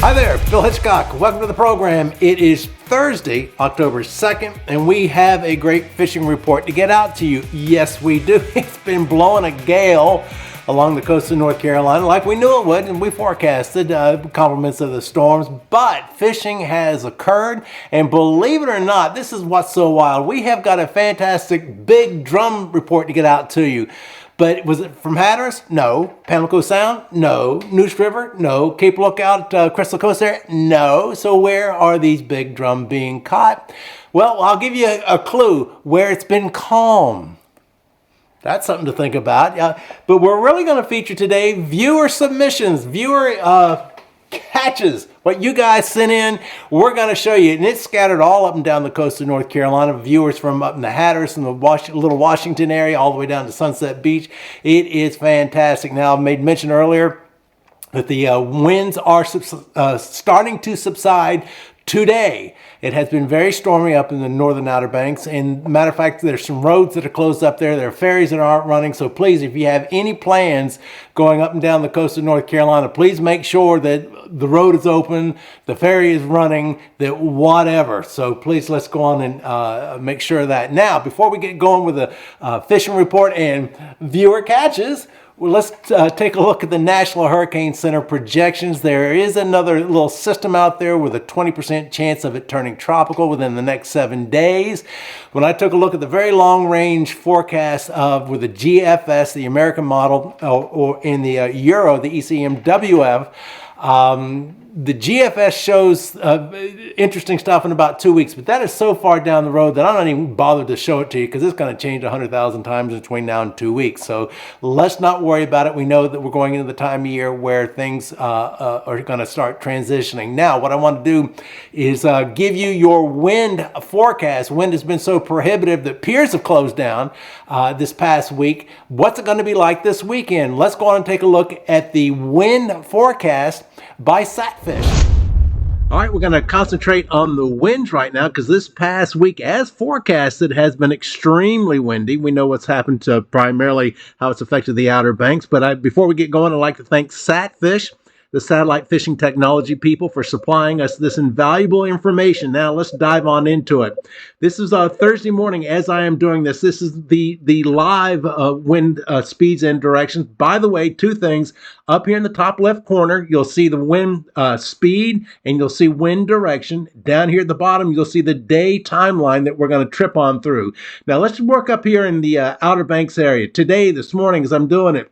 Hi there, Bill Hitchcock. Welcome to the program. It is Thursday, October 2nd, and we have a great fishing report to get out to you. Yes, we do. It's been blowing a gale along the coast of North Carolina like we knew it would, and we forecasted compliments of the storms, but fishing has occurred, and believe it or not, this is what's so wild. We have got a fantastic big drum report to get out to you. But was it from Hatteras? No. Pamlico Sound? No. Neuse River? No. Cape Lookout, Crystal Coast there? No. So where are these big drum being caught? Well, I'll give you a clue where it's been calm. That's something to think about. But we're really going to feature today viewer submissions, viewer catches. What you guys sent in, we're going to show you. And it's scattered all up and down the coast of North Carolina. Viewers from up in the Hatteras and the Little Washington area all the way down to Sunset Beach. It is fantastic. Now, I made mention earlier that the winds are starting to subside today. It has been very stormy up in the northern Outer Banks, and matter of fact, there's some roads that are closed up there. There are ferries that aren't running, so please, if you have any plans going up and down the coast of North Carolina, please make sure that the road is open, the ferry is running, that whatever. So please, let's go on and make sure of that. Now, before we get going with the fishing report and viewer catches, well, let's take a look at the National Hurricane Center projections. There is another little system out there with a 20% chance of it turning tropical within the next 7 days. When I took a look at the very long-range forecast with the GFS, the American model, or in the Euro, the ECMWF, the GFS shows interesting stuff in about 2 weeks, but that is so far down the road that I'm not even bothered to show it to you because it's going to change 100,000 times between now and 2 weeks. So let's not worry about it. We know that we're going into the time of year where things are going to start transitioning. Now, what I want to do is give you your wind forecast. Wind has been so prohibitive that piers have closed down this past week. What's it going to be like this weekend? Let's go on and take a look at the wind forecast by Satfish. All right, we're going to concentrate on the winds right now because this past week, as forecasted, has been extremely windy. We know what's happened to primarily how it's affected the Outer Banks. But before we get going, I'd like to thank Satfish, the satellite fishing technology people, for supplying us this invaluable information. Now let's dive on into it. This is Thursday morning as I am doing this. This is the live wind speeds and directions. By the way, two things. Up here in the top left corner, you'll see the wind speed and you'll see wind direction. Down here at the bottom, you'll see the day timeline that we're going to trip on through. Now let's work up here in the Outer Banks area. Today, this morning, as I'm doing it,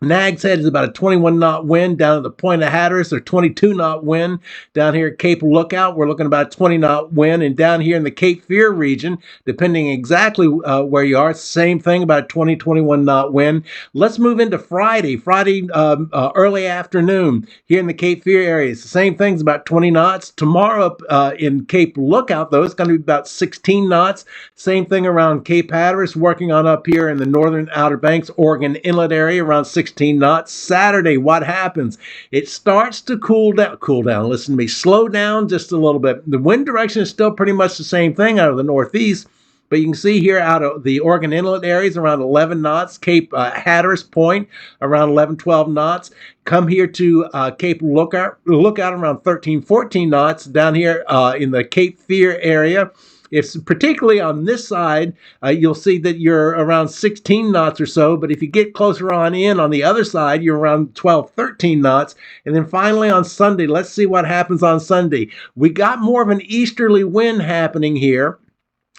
Nag's Head is about a 21-knot wind down at the Point of Hatteras, or 22-knot wind. Down here at Cape Lookout, we're looking about a 20-knot wind. And down here in the Cape Fear region, depending exactly where you are, same thing, about a 20, 21-knot wind. Let's move into Friday. Early afternoon here in the Cape Fear area. It's the same thing, it's about 20 knots. Tomorrow in Cape Lookout, though, it's going to be about 16 knots. Same thing around Cape Hatteras, working on up here in the northern Outer Banks, Oregon Inlet area, around 16 knots. Saturday, what happens? It starts to cool down. Listen to me. Slow down just a little bit. The wind direction is still pretty much the same thing out of the northeast, but you can see here out of the Oregon Inlet areas around 11 knots. Cape Hatteras Point around 11, 12 knots. Come here to Cape Lookout around 13, 14 knots. Down here in the Cape Fear area, it's particularly on this side, you'll see that you're around 16 knots or so, but if you get closer on the other side, you're around 12, 13 knots. And then finally on Sunday, let's see what happens on Sunday. We got more of an easterly wind happening here.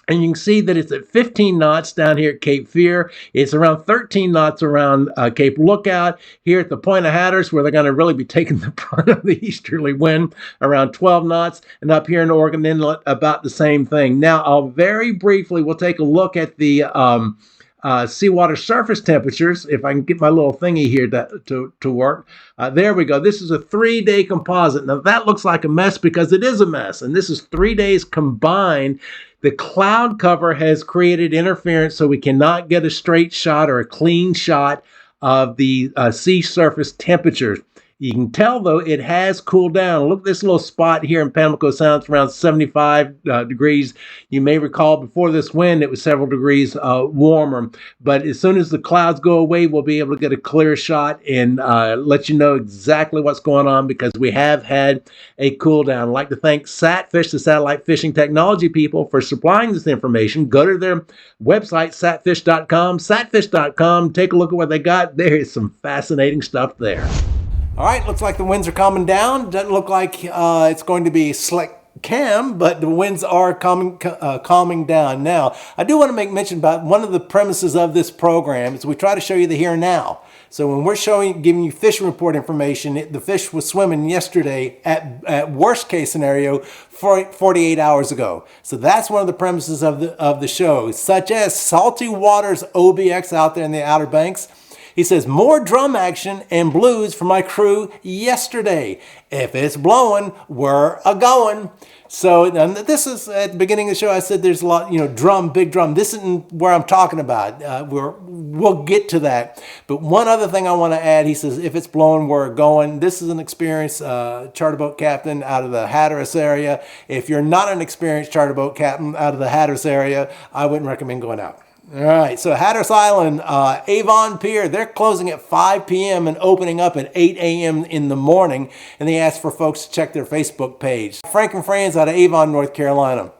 And you can see that it's at 15 knots down here at Cape Fear. It's around 13 knots around Cape Lookout. Here at the Point of Hatteras, where they're going to really be taking the brunt of the easterly wind, around 12 knots. And up here in Oregon Inlet, about the same thing. Now, I'll very briefly, we'll take a look at the seawater surface temperatures, if I can get my little thingy here to work. There we go. This is a 3-day composite. Now, that looks like a mess because it is a mess. And this is 3 days combined. The cloud cover has created interference, so we cannot get a straight shot or a clean shot of the sea surface temperatures. You can tell, though, it has cooled down. Look at this little spot here in Pamlico Sound. It's around 75 degrees. You may recall before this wind, it was several degrees warmer. But as soon as the clouds go away, we'll be able to get a clear shot and let you know exactly what's going on, because we have had a cool down. I'd like to thank Satfish, the satellite fishing technology people, for supplying this information. Go to their website, satfish.com, satfish.com. Take a look at what they got. There is some fascinating stuff there. All right, looks like the winds are calming down. Doesn't look like it's going to be slick Cam, but the winds are calming down. Now, I do want to make mention about one of the premises of this program is we try to show you the here and now. So when we're giving you fishing report information, the fish was swimming yesterday at worst case scenario 48 hours ago. So that's one of the premises of the show, such as Salty Waters OBX out there in the Outer Banks. He says, more drum action and blues for my crew yesterday. If it's blowing, we're a-going. So this is, at the beginning of the show, I said there's a lot, drum, big drum. This isn't where I'm talking about. We'll get to that. But one other thing I want to add, he says, if it's blowing, we're going. This is an experienced charter boat captain out of the Hatteras area. If you're not an experienced charter boat captain out of the Hatteras area, I wouldn't recommend going out. All right, so Hatteras Island, Avon Pier, they're closing at 5 p.m. and opening up at 8 a.m. in the morning, and they asked for folks to check their Facebook page. Frank and Franz out of Avon, North Carolina,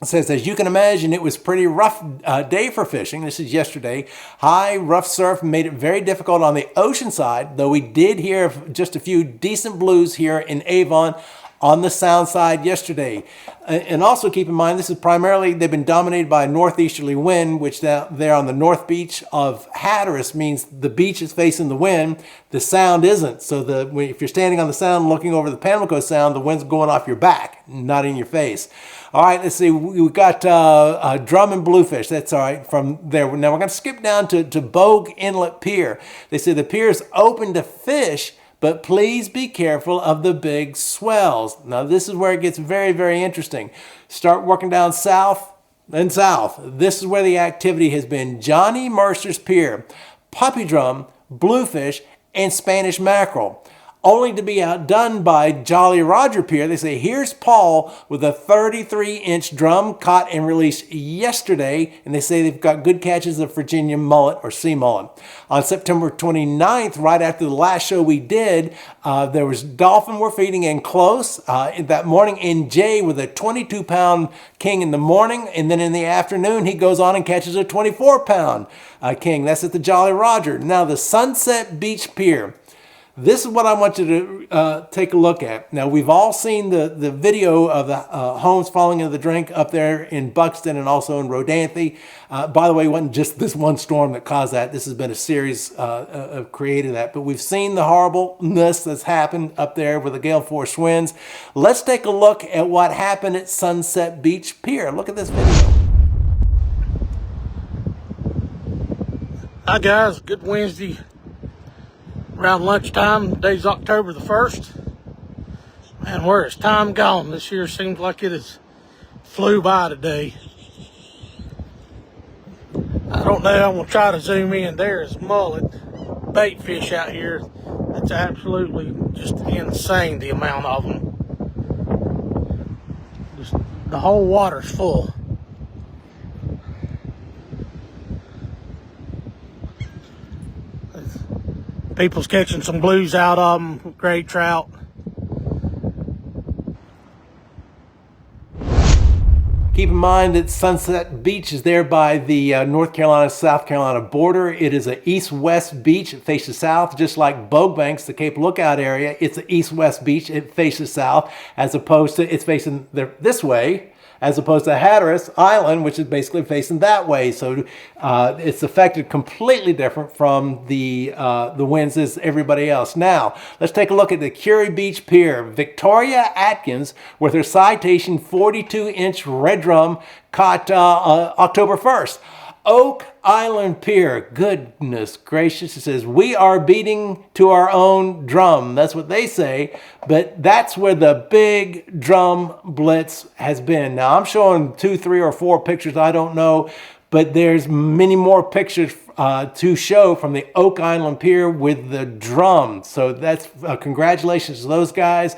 says, as you can imagine, it was a pretty rough day for fishing. This is yesterday. High, rough surf made it very difficult on the ocean side, though we did hear of just a few decent blues here in Avon on the sound side yesterday. And also keep in mind, this is primarily, they've been dominated by a northeasterly wind, which there on the north beach of Hatteras means the beach is facing the wind, the sound isn't. So if you're standing on the sound looking over the Pamlico Sound, the wind's going off your back, not in your face. All right, let's see, we've got drum and bluefish. That's all right from there. Now we're going to skip down to Bogue Inlet Pier. They say the pier is open to fish, but please be careful of the big swells. Now, this is where it gets very, very interesting. Start working down south and south. This is where the activity has been. Johnny Mercer's Pier, puppy drum, bluefish, and Spanish mackerel, only to be outdone by Jolly Roger Pier. They say, here's Paul with a 33-inch drum caught and released yesterday, and they say they've got good catches of Virginia mullet or sea mullet. On September 29th, right after the last show we did, there was dolphin were feeding in close that morning, and Jay with a 22-pound king in the morning, and then in the afternoon, he goes on and catches a 24-pound king. That's at the Jolly Roger. Now, the Sunset Beach Pier. This is what I want you to take a look at. Now, we've all seen the video of the homes falling into the drink up there in Buxton and also in Rodanthe. By the way, it wasn't just this one storm that caused that. This has been a series of creating that. But we've seen the horribleness that's happened up there with the gale force winds. Let's take a look at what happened at Sunset Beach Pier. Look at this video. Hi guys, good Wednesday. Around lunchtime, today's October the 1st. Man, where is time gone? This year seems like it has flew by today. I don't know, I'm gonna try to zoom in. There's mullet, bait fish out here. It's absolutely just insane, the amount of them. Just, the whole water's full. People's catching some blues out of them, great trout. Keep in mind that Sunset Beach is there by the North Carolina-South Carolina border. It is an east-west beach. It faces south, just like Bogue Banks, the Cape Lookout area. It's an east-west beach. It faces south, as opposed to it's facing this way, as opposed to Hatteras Island, which is basically facing that way. So it's affected completely different from the winds as everybody else. Now, let's take a look at the Curie Beach Pier. Victoria Atkins, with her citation 42-inch red drum, caught October 1st. Oak Island Pier, goodness gracious, it says, we are beating to our own drum. That's what they say, but that's where the big drum blitz has been. Now, I'm showing 2, 3, or 4 pictures, I don't know, but there's many more pictures to show from the Oak Island Pier with the drum. So that's congratulations to those guys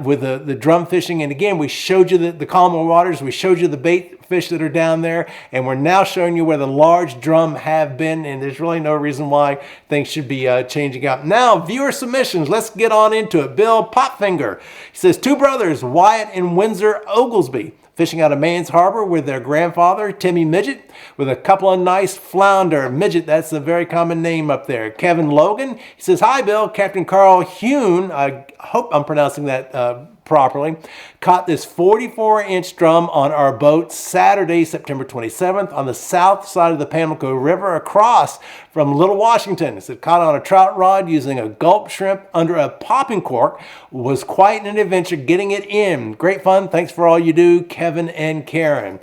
with the drum fishing. And again, we showed you the calmer waters. We showed you the bait fish that are down there. And we're now showing you where the large drum have been. And there's really no reason why things should be changing up. Now, viewer submissions. Let's get on into it. Bill Popfinger. He says, two brothers, Wyatt and Windsor Oglesby, fishing out of Mains Harbor with their grandfather, Timmy Midget, with a couple of nice flounder. Midget, that's a very common name up there. Kevin Logan, he says, hi, Bill. Captain Carl Hune, I hope I'm pronouncing that properly, caught this 44-inch drum on our boat Saturday, September 27th, on the south side of the Pamlico River across from Little Washington. It said, caught on a trout rod using a gulp shrimp under a popping cork. Was quite an adventure getting it in. Great fun. Thanks for all you do, Kevin and Karen.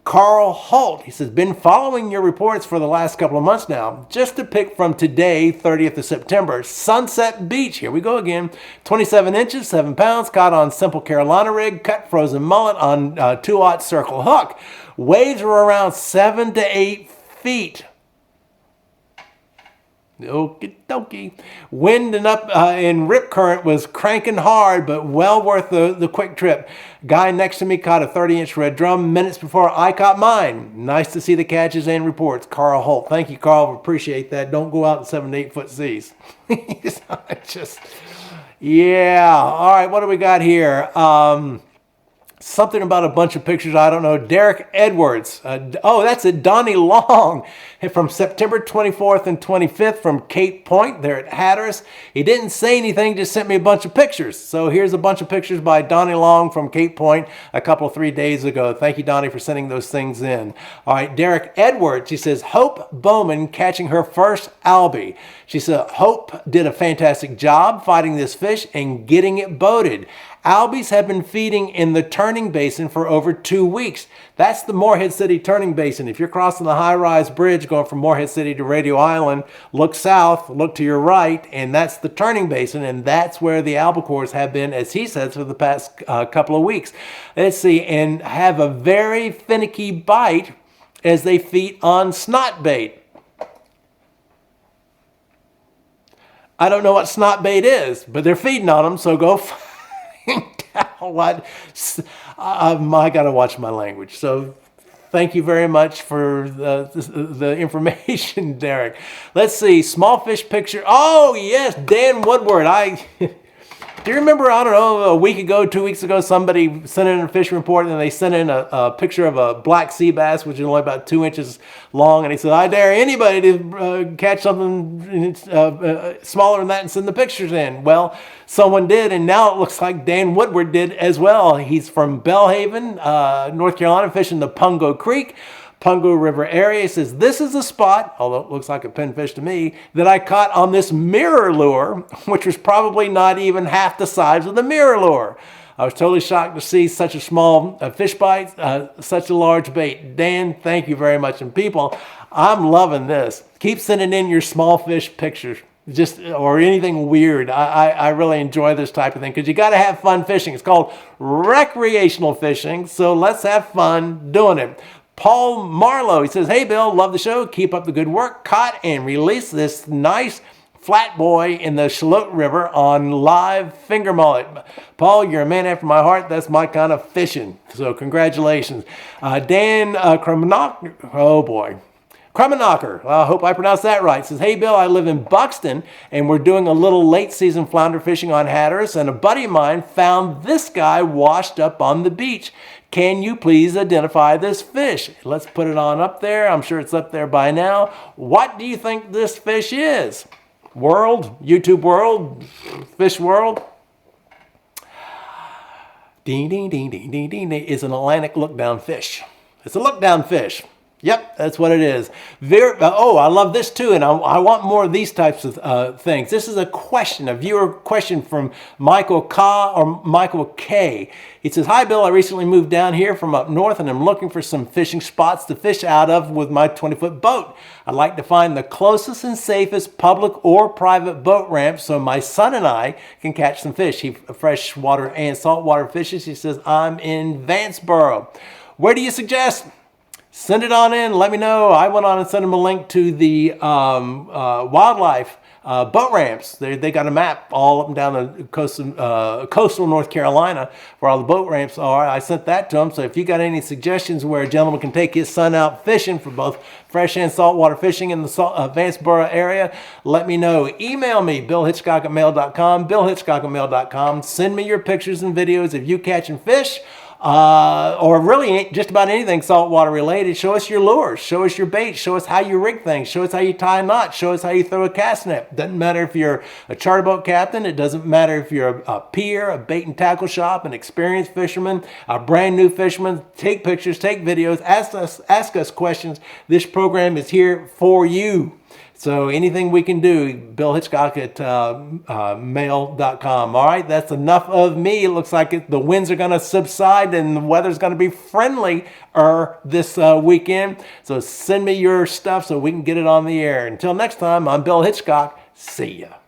Carl Holt, he says, been following your reports for the last couple of months now. Just to pick from today, 30th of September, Sunset Beach, here we go again, 27 inches, 7 pounds, caught on simple Carolina rig, cut frozen mullet on 2/0 circle hook. Waves were around 7 to 8 feet. Okie dokie. Wind and up and rip current was cranking hard, but well worth the quick trip. Guy next to me caught a 30-inch red drum minutes before I caught mine. Nice to see the catches and reports. Carl Holt. Thank you, Carl. Appreciate that. Don't go out in 7 to 8 foot seas. Yeah. All right. What do we got here? Something about a bunch of pictures. I don't know. Derek Edwards. That's it. Donnie Long from September 24th and 25th from Cape Point there at Hatteras. He didn't say anything, just sent me a bunch of pictures. So here's a bunch of pictures by Donnie Long from Cape Point a couple, 3 days ago. Thank you, Donnie, for sending those things in. All right. Derek Edwards. He says, Hope Bowman catching her first albie. She said, Hope did a fantastic job fighting this fish and getting it boated. Albies have been feeding in the turning basin for over 2 weeks. That's the Morehead City turning basin. If you're crossing the high-rise bridge going from Morehead City to Radio Island, look south, look to your right, and that's the turning basin, and that's where the albacores have been, as he says, for the past couple of weeks. Let's see, and have a very finicky bite as they feed on snot bait. I don't know what snot bait is, but they're feeding on them, so go what? I got to watch my language. So thank you very much for the information, Derek. Let's see. Small fish picture. Oh, yes. Dan Woodward. Do you remember, I don't know, a week ago, 2 weeks ago, somebody sent in a fishing report and they sent in a picture of a black sea bass, which is only about 2 inches long. And he said, I dare anybody to catch something smaller than that and send the pictures in. Well, someone did, and now it looks like Dan Woodward did as well. He's from Belhaven, North Carolina, fishing the Pungo Creek, Pungo River area. He says, this is a spot, although it looks like a pinfish to me, that I caught on this mirror lure, which was probably not even half the size of the mirror lure. I was totally shocked to see such a small fish bite, such a large bait. Dan, thank you very much. And people, I'm loving this. Keep sending in your small fish pictures. Or anything weird. I really enjoy this type of thing because you got to have fun fishing. It's called recreational fishing, so let's have fun doing it. Paul Marlowe, he says, hey, Bill, love the show. Keep up the good work. Caught and released this nice flat boy in the Shallot River on live finger mullet. Paul, you're a man after my heart. That's my kind of fishing. So congratulations. Dan Krumnock, oh boy. Krumnocker, I hope I pronounced that right, says, hey, Bill, I live in Buxton, and we're doing a little late-season flounder fishing on Hatteras, and a buddy of mine found this guy washed up on the beach. Can you please identify this fish? Let's put it on up there. I'm sure it's up there by now. What do you think this fish is? World? YouTube world? Fish world? Ding, ding, ding, ding, ding, ding, ding. It's an Atlantic look-down fish. It's a look-down fish. Yep, that's what it is. I love this too, and I want more of these types of things. This is a viewer question from Michael K. He says, hi, Bill, I recently moved down here from up north, and I'm looking for some fishing spots to fish out of with my 20-foot boat. I'd like to find the closest and safest public or private boat ramp so my son and I can catch some fish. He freshwater and saltwater fishes. He says, I'm in Vanceboro. Where do you suggest? Send it on in. Let me know. I went on and sent them a link to the wildlife boat ramps. They got a map all up and down the coastal North Carolina where all the boat ramps are. I sent that to them. So if you got any suggestions where a gentleman can take his son out fishing for both fresh and saltwater fishing in the Vanceboro area, let me know. Email me, billhitchcock@mail.com, billhitchcock@mail.com. Send me your pictures and videos of you catching fish. Or really just about anything saltwater related. Show us your lures, show us your bait, show us how you rig things, show us how you tie knots, show us how you throw a cast net. Doesn't matter if you're a charter boat captain, it doesn't matter if you're a pier, a bait and tackle shop, an experienced fisherman, a brand new fisherman. Take pictures, take videos, ask us questions. This program is here for you. So anything we can do, Bill Hitchcock at mail.com. All right, that's enough of me. It looks like the winds are going to subside and the weather's going to be friendlier this weekend. So send me your stuff so we can get it on the air. Until next time, I'm Bill Hitchcock. See ya.